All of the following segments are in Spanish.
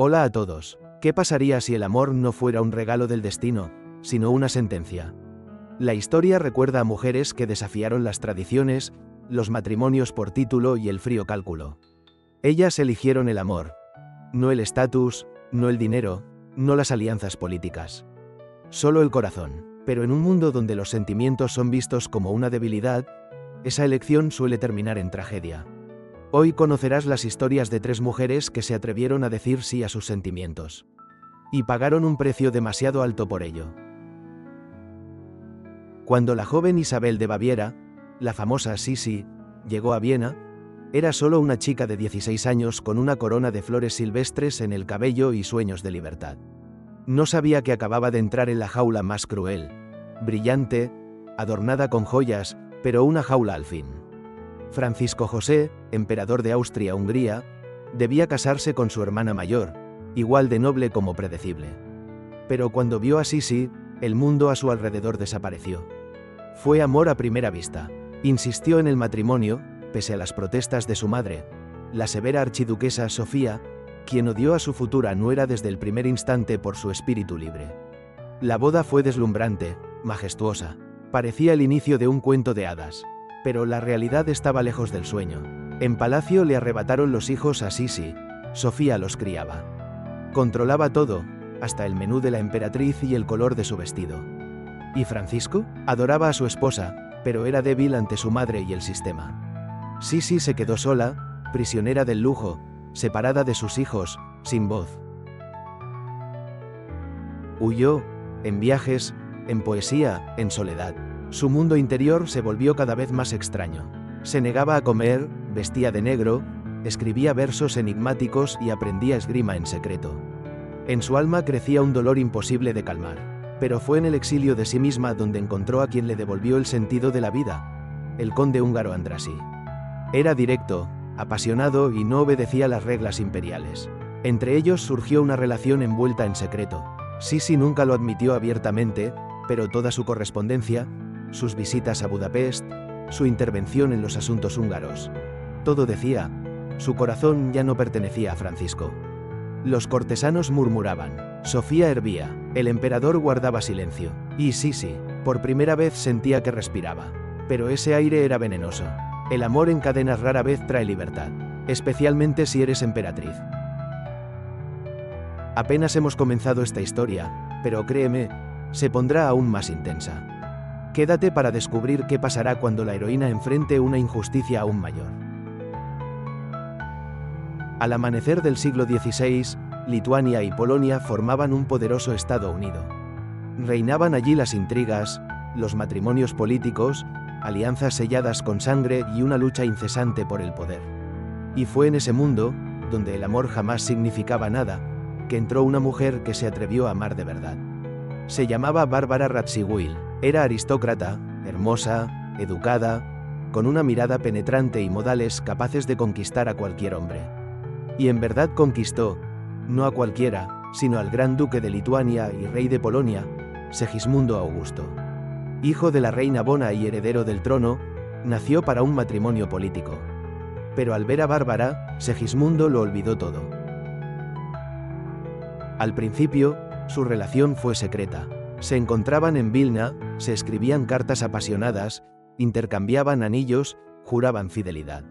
Hola a todos. ¿Qué pasaría si el amor no fuera un regalo del destino, sino una sentencia? La historia recuerda a mujeres que desafiaron las tradiciones, los matrimonios por título y el frío cálculo. Ellas eligieron el amor. No el estatus, no el dinero, no las alianzas políticas. Solo el corazón. Pero en un mundo donde los sentimientos son vistos como una debilidad, esa elección suele terminar en tragedia. Hoy conocerás las historias de 3 mujeres que se atrevieron a decir sí a sus sentimientos. Y pagaron un precio demasiado alto por ello. Cuando la joven Isabel de Baviera, la famosa Sisi, llegó a Viena, era solo una chica de 16 años con una corona de flores silvestres en el cabello y sueños de libertad. No sabía que acababa de entrar en la jaula más cruel, brillante, adornada con joyas, pero una jaula al fin. Francisco José, emperador de Austria-Hungría, debía casarse con su hermana mayor, igual de noble como predecible. Pero cuando vio a Sisi, el mundo a su alrededor desapareció. Fue amor a primera vista. Insistió en el matrimonio, pese a las protestas de su madre, la severa archiduquesa Sofía, quien odió a su futura nuera desde el primer instante por su espíritu libre. La boda fue deslumbrante, majestuosa. Parecía el inicio de un cuento de hadas. Pero la realidad estaba lejos del sueño. En palacio le arrebataron los hijos a Sisi. Sofía los criaba. Controlaba todo, hasta el menú de la emperatriz y el color de su vestido. ¿Y Francisco? Adoraba a su esposa, pero era débil ante su madre y el sistema. Sisi se quedó sola, prisionera del lujo, separada de sus hijos, sin voz. Huyó, en viajes, en poesía, en soledad. Su mundo interior se volvió cada vez más extraño. Se negaba a comer, vestía de negro, escribía versos enigmáticos y aprendía esgrima en secreto. En su alma crecía un dolor imposible de calmar. Pero fue en el exilio de sí misma donde encontró a quien le devolvió el sentido de la vida, el conde húngaro Andrássy. Era directo, apasionado y no obedecía las reglas imperiales. Entre ellos surgió una relación envuelta en secreto. Sisi nunca lo admitió abiertamente, pero toda su correspondencia, sus visitas a Budapest, su intervención en los asuntos húngaros, todo decía, su corazón ya no pertenecía a Francisco. Los cortesanos murmuraban, Sofía hervía, el emperador guardaba silencio, y Sisi, por primera vez sentía que respiraba. Pero ese aire era venenoso. El amor en cadenas rara vez trae libertad, especialmente si eres emperatriz. Apenas hemos comenzado esta historia, pero créeme, se pondrá aún más intensa. Quédate para descubrir qué pasará cuando la heroína enfrente una injusticia aún mayor. Al amanecer del siglo XVI, Lituania y Polonia formaban un poderoso Estado unido. Reinaban allí las intrigas, los matrimonios políticos, alianzas selladas con sangre y una lucha incesante por el poder. Y fue en ese mundo, donde el amor jamás significaba nada, que entró una mujer que se atrevió a amar de verdad. Se llamaba Bárbara Radziwiłł. Era aristócrata, hermosa, educada, con una mirada penetrante y modales capaces de conquistar a cualquier hombre. Y en verdad conquistó, no a cualquiera, sino al gran duque de Lituania y rey de Polonia, Segismundo Augusto. Hijo de la reina Bona y heredero del trono, nació para un matrimonio político. Pero al ver a Bárbara, Segismundo lo olvidó todo. Al principio, su relación fue secreta. Se encontraban en Vilna, se escribían cartas apasionadas, intercambiaban anillos, juraban fidelidad.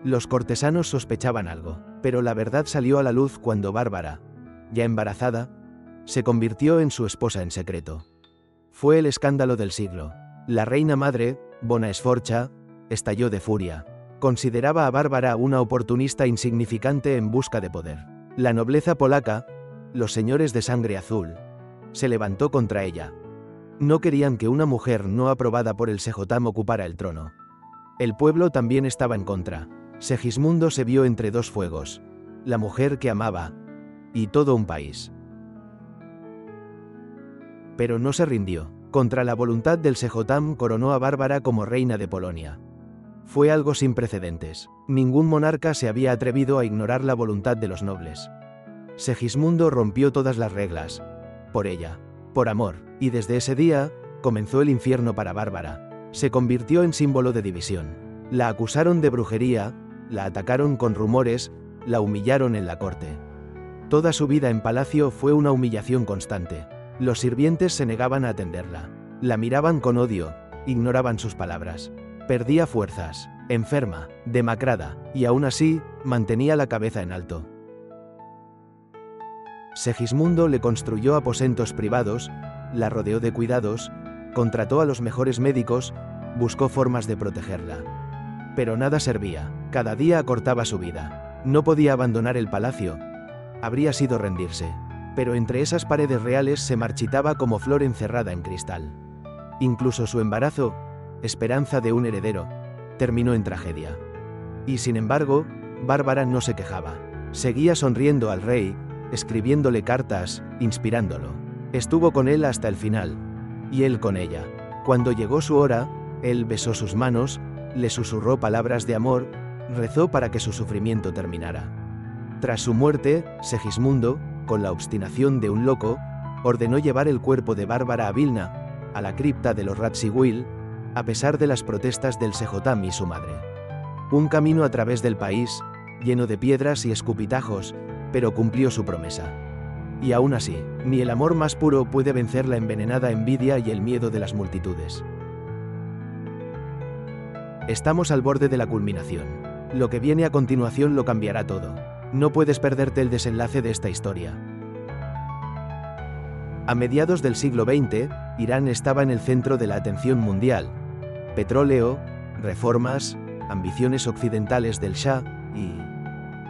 Los cortesanos sospechaban algo, pero la verdad salió a la luz cuando Bárbara, ya embarazada, se convirtió en su esposa en secreto. Fue el escándalo del siglo. La reina madre, Bona Sforza, estalló de furia. Consideraba a Bárbara una oportunista insignificante en busca de poder. La nobleza polaca, los señores de sangre azul, se levantó contra ella. No querían que una mujer no aprobada por el Sejm ocupara el trono. El pueblo también estaba en contra. Segismundo se vio entre dos fuegos, la mujer que amaba, y todo un país. Pero no se rindió. Contra la voluntad del Sejm coronó a Bárbara como reina de Polonia. Fue algo sin precedentes. Ningún monarca se había atrevido a ignorar la voluntad de los nobles. Segismundo rompió todas las reglas. Por ella. Por amor. Y desde ese día, comenzó el infierno para Bárbara. Se convirtió en símbolo de división. La acusaron de brujería, la atacaron con rumores, la humillaron en la corte. Toda su vida en palacio fue una humillación constante. Los sirvientes se negaban a atenderla. La miraban con odio, ignoraban sus palabras. Perdía fuerzas, enferma, demacrada, y aún así, mantenía la cabeza en alto. Segismundo le construyó aposentos privados, la rodeó de cuidados, contrató a los mejores médicos, buscó formas de protegerla. Pero nada servía, cada día acortaba su vida. No podía abandonar el palacio. Habría sido rendirse. Pero entre esas paredes reales se marchitaba como flor encerrada en cristal. Incluso su embarazo, esperanza de un heredero, terminó en tragedia. Y sin embargo, Bárbara no se quejaba. Seguía sonriendo al rey, escribiéndole cartas, inspirándolo. Estuvo con él hasta el final, y él con ella. Cuando llegó su hora, él besó sus manos, le susurró palabras de amor, rezó para que su sufrimiento terminara. Tras su muerte, Segismundo, con la obstinación de un loco, ordenó llevar el cuerpo de Bárbara a Vilna, a la cripta de los Radziwiłł, a pesar de las protestas del Sejotám y su madre. Un camino a través del país, lleno de piedras y escupitajos, pero cumplió su promesa. Y aún así, ni el amor más puro puede vencer la envenenada envidia y el miedo de las multitudes. Estamos al borde de la culminación. Lo que viene a continuación lo cambiará todo. No puedes perderte el desenlace de esta historia. A mediados del siglo XX, Irán estaba en el centro de la atención mundial. Petróleo, reformas, ambiciones occidentales del Shah y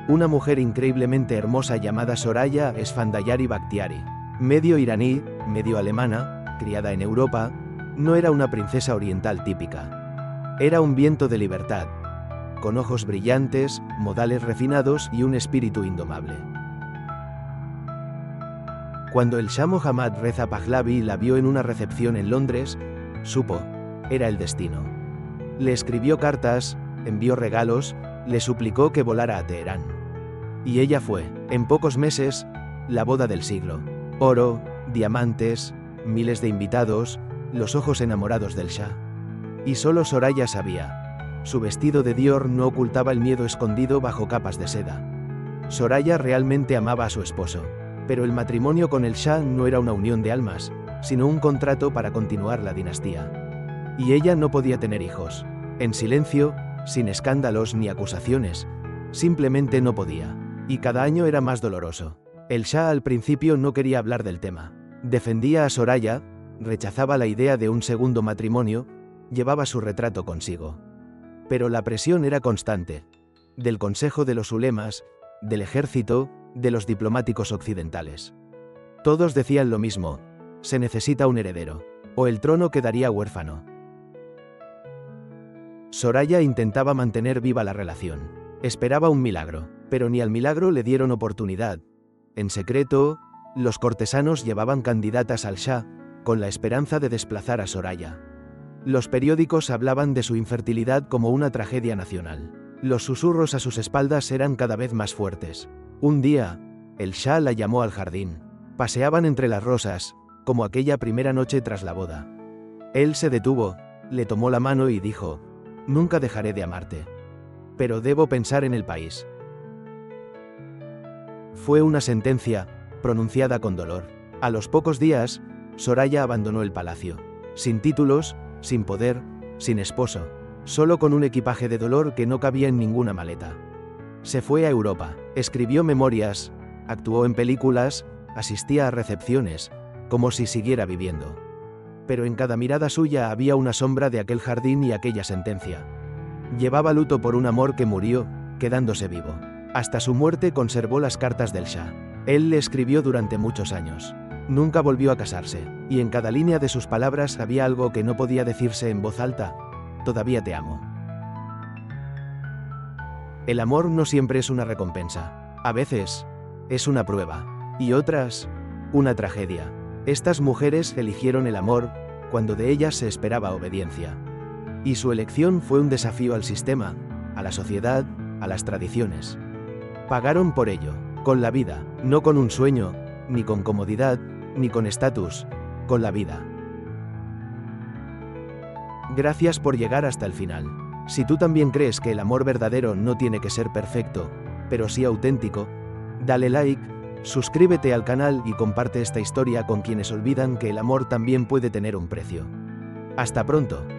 una mujer increíblemente hermosa llamada Soraya Esfandiyari Bakhtiari. Medio iraní, medio alemana, criada en Europa, no era una princesa oriental típica. Era un viento de libertad, con ojos brillantes, modales refinados y un espíritu indomable. Cuando el Shah Mohammad Reza Pahlavi la vio en una recepción en Londres, supo, era el destino. Le escribió cartas, envió regalos, le suplicó que volara a Teherán. Y ella fue, en pocos meses, la boda del siglo. Oro, diamantes, miles de invitados, los ojos enamorados del Shah. Y solo Soraya sabía. Su vestido de Dior no ocultaba el miedo escondido bajo capas de seda. Soraya realmente amaba a su esposo, pero el matrimonio con el Shah no era una unión de almas, sino un contrato para continuar la dinastía. Y ella no podía tener hijos. En silencio, sin escándalos ni acusaciones, simplemente no podía. Y cada año era más doloroso. El Shah al principio no quería hablar del tema. Defendía a Soraya, rechazaba la idea de un segundo matrimonio, llevaba su retrato consigo. Pero la presión era constante. Del Consejo de los Ulemas, del ejército, de los diplomáticos occidentales. Todos decían lo mismo: se necesita un heredero, o el trono quedaría huérfano. Soraya intentaba mantener viva la relación. Esperaba un milagro, pero ni al milagro le dieron oportunidad. En secreto, los cortesanos llevaban candidatas al Shah, con la esperanza de desplazar a Soraya. Los periódicos hablaban de su infertilidad como una tragedia nacional. Los susurros a sus espaldas eran cada vez más fuertes. Un día, el Shah la llamó al jardín. Paseaban entre las rosas, como aquella primera noche tras la boda. Él se detuvo, le tomó la mano y dijo: «Nunca dejaré de amarte. Pero debo pensar en el país». Fue una sentencia, pronunciada con dolor. A los pocos días, Soraya abandonó el palacio. Sin títulos, sin poder, sin esposo, solo con un equipaje de dolor que no cabía en ninguna maleta. Se fue a Europa, escribió memorias, actuó en películas, asistía a recepciones, como si siguiera viviendo. Pero en cada mirada suya había una sombra de aquel jardín y aquella sentencia. Llevaba luto por un amor que murió, quedándose vivo. Hasta su muerte conservó las cartas del Shah. Él le escribió durante muchos años. Nunca volvió a casarse, y en cada línea de sus palabras había algo que no podía decirse en voz alta: «Todavía te amo». El amor no siempre es una recompensa. A veces, es una prueba. Y otras, una tragedia. Estas mujeres eligieron el amor, cuando de ellas se esperaba obediencia. Y su elección fue un desafío al sistema, a la sociedad, a las tradiciones. Pagaron por ello, con la vida, no con un sueño, ni con comodidad, ni con estatus, con la vida. Gracias por llegar hasta el final. Si tú también crees que el amor verdadero no tiene que ser perfecto, pero sí auténtico, dale like, Suscríbete al canal y comparte esta historia con quienes olvidan que el amor también puede tener un precio. Hasta pronto.